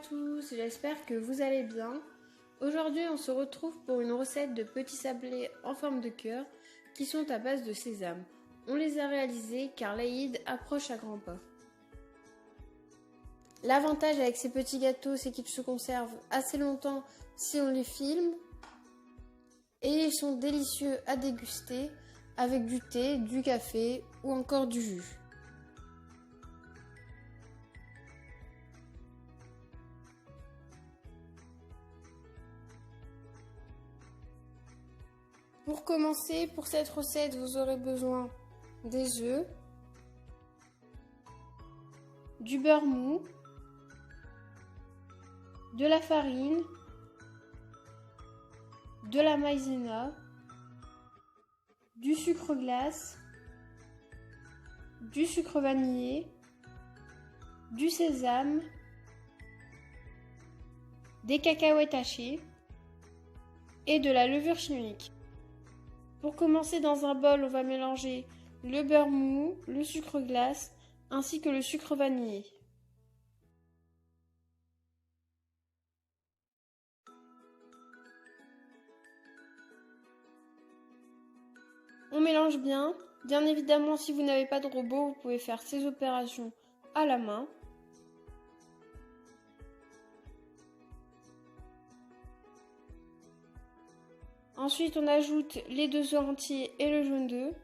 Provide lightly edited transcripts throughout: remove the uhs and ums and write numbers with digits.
tous, j'espère que vous allez bien. Aujourd'hui, on se retrouve pour une recette de petits sablés en forme de cœur qui sont à base de sésame. On les a réalisés car l'Aïd approche à grands pas. L'avantage avec ces petits gâteaux, c'est qu'ils se conservent assez longtemps si on les filme. Et ils sont délicieux à déguster avec du thé, du café ou encore du jus. Pour commencer, pour cette recette, vous aurez besoin des œufs, du beurre mou, de la farine, de la maïzena, du sucre glace, du sucre vanillé, du sésame, des cacahuètes hachées et de la levure chimique. Pour commencer, dans un bol, on va mélanger le beurre mou, le sucre glace ainsi que le sucre vanillé. On mélange bien. Bien évidemment, si vous n'avez pas de robot, vous pouvez faire ces opérations à la main. Ensuite, on ajoute les 2 œufs entiers et le jaune d'œuf.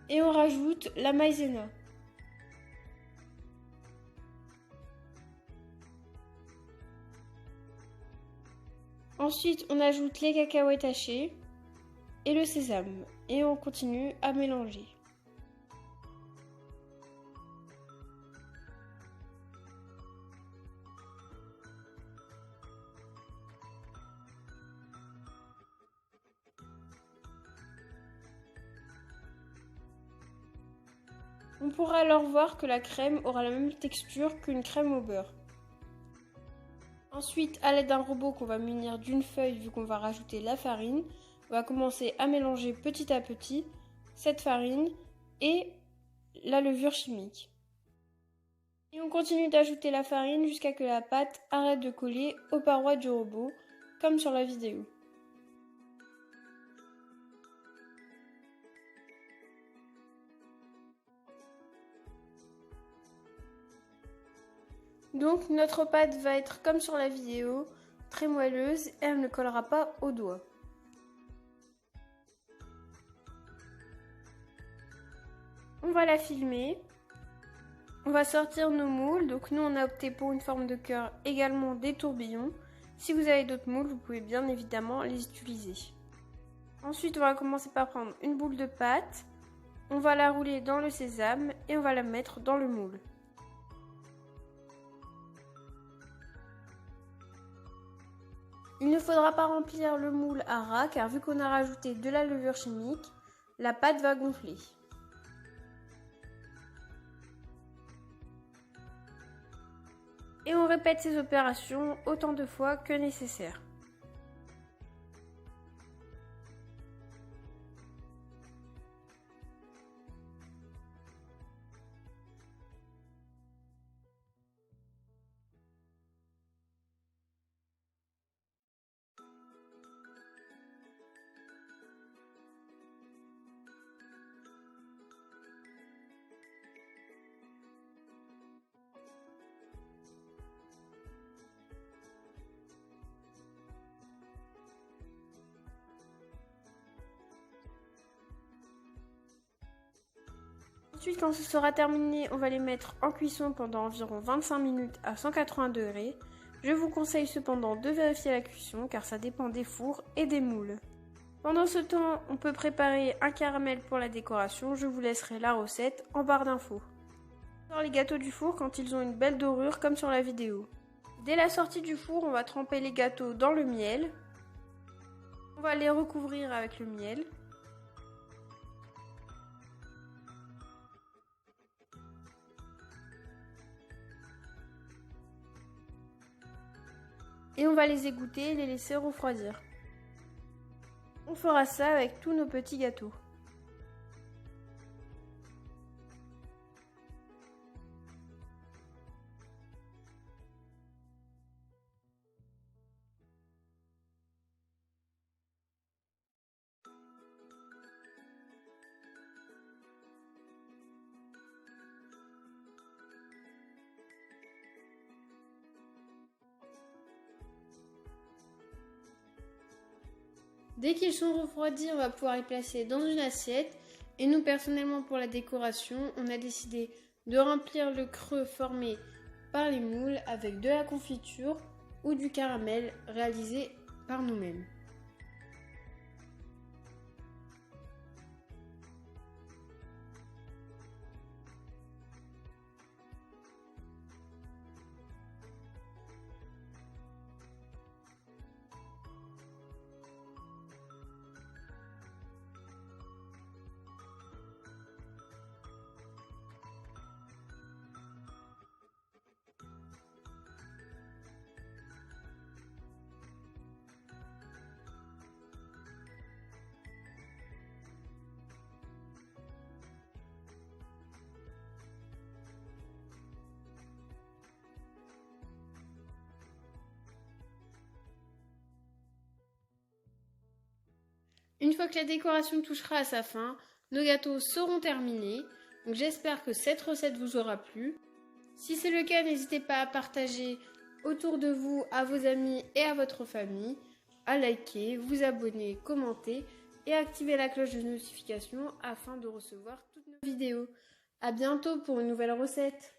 Et on rajoute la maïzena. Ensuite, on ajoute les cacahuètes hachées et le sésame. Et on continue à mélanger. On pourra alors voir que la crème aura la même texture qu'une crème au beurre. Ensuite, à l'aide d'un robot qu'on va munir d'une feuille vu qu'on va rajouter la farine, on va commencer à mélanger petit à petit cette farine et la levure chimique. Et on continue d'ajouter la farine jusqu'à que la pâte arrête de coller aux parois du robot, comme sur la vidéo. Donc notre pâte va être comme sur la vidéo, très moelleuse et elle ne collera pas aux doigts. On va la filmer. On va sortir nos moules. Donc nous on a opté pour une forme de cœur, également des tourbillons. Si vous avez d'autres moules, vous pouvez bien évidemment les utiliser. Ensuite on va commencer par prendre une boule de pâte. On va la rouler dans le sésame et on va la mettre dans le moule. Il ne faudra pas remplir le moule à ras car vu qu'on a rajouté de la levure chimique, la pâte va gonfler. Et on répète ces opérations autant de fois que nécessaire. Ensuite, quand ce sera terminé, on va les mettre en cuisson pendant environ 25 minutes à 180 degrés. Je vous conseille cependant de vérifier la cuisson car ça dépend des fours et des moules. Pendant ce temps, on peut préparer un caramel pour la décoration. Je vous laisserai la recette en barre d'infos. On sort les gâteaux du four quand ils ont une belle dorure comme sur la vidéo. Dès la sortie du four, on va tremper les gâteaux dans le miel. On va les recouvrir avec le miel. Et on va les égoutter et les laisser refroidir. On fera ça avec tous nos petits gâteaux. Dès qu'ils sont refroidis, on va pouvoir les placer dans une assiette. Et nous, personnellement, pour la décoration, on a décidé de remplir le creux formé par les moules avec de la confiture ou du caramel réalisé par nous-mêmes. Une fois que la décoration touchera à sa fin, nos gâteaux seront terminés. Donc j'espère que cette recette vous aura plu. Si c'est le cas, n'hésitez pas à partager autour de vous, à vos amis et à votre famille, à liker, vous abonner, commenter et activer la cloche de notification afin de recevoir toutes nos vidéos. À bientôt pour une nouvelle recette.